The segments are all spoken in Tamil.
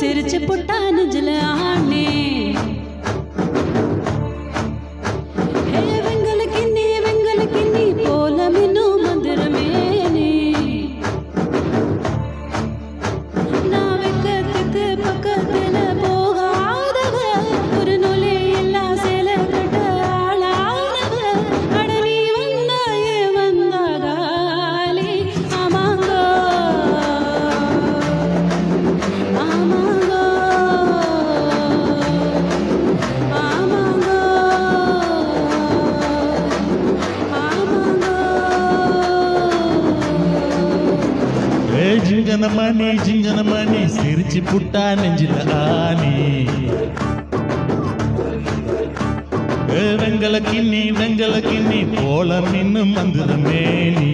சிரிச்சு புட்டா நெஞ்சில ஆனே வெங்களுக்கு நீ போல மின்னும் மந்திரமே நீ நான் வெக்கத்துக்கு பக்கத்துல போகாதவ ஒரு நூலே எல்லா சேல கட்ட ஆளானவ அட நீ வந்தாயே வந்தாகாலி ஆமாங்கோ ஜிங்கனமணி சிரிச்சு புட்டா நெஞ்சில ஆனி வெங்கலக்கிண்ணி போல மின்னும் மந்திரமே நீ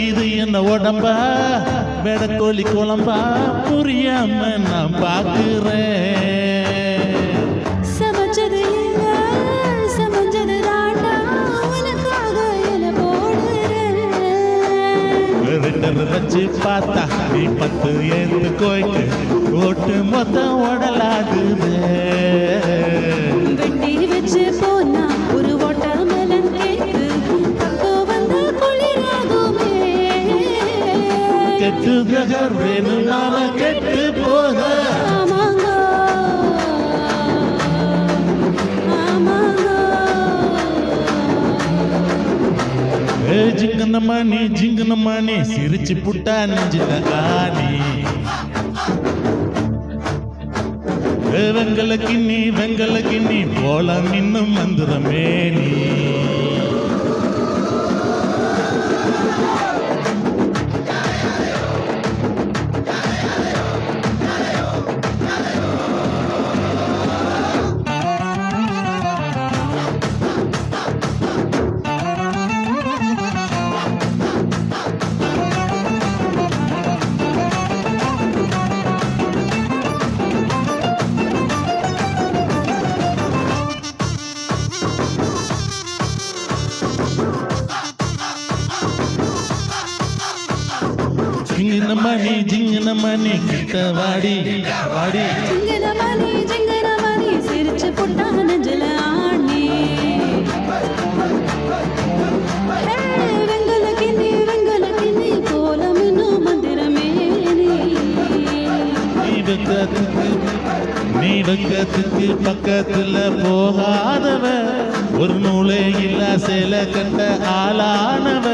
இது என்ன உடம்பா வெடக்கோழி குழம்பா புரியாம நான் பாக்குறேன் சமைச்சது வச்சு பார்த்தா நீ 10 ஏந்து கோய்க்கு ஓட்டு மொத்தம் உடலாகுது வெட்டி வச்சு போனா ஒரு ஓட்டமலன் கேக்கு தக்கோ வந்த குளிராகுமே கெட்டு பிரகர் வேணும் நாம கெட்டு போக ஜிங்கனமணி சிரிச்சு புட்டா நெஞ்சில ஆனி வெங்கலக்கிண்ணி போல இன்னும் மந்திரமே நீ ஜிங்கனமணி கிட்ட வாடி ஜிங்கனமணி சிரிச்சு புட்டா நெஞ்சில ஆனி வெங்கலக்கிண்ணி போல மின்னும் மந்திரமே நீ வெக்கத்துக்கு பக்கத்துல போகாதவ ஒரு நூலே இல்ல சேல கட்ட ஆளானவ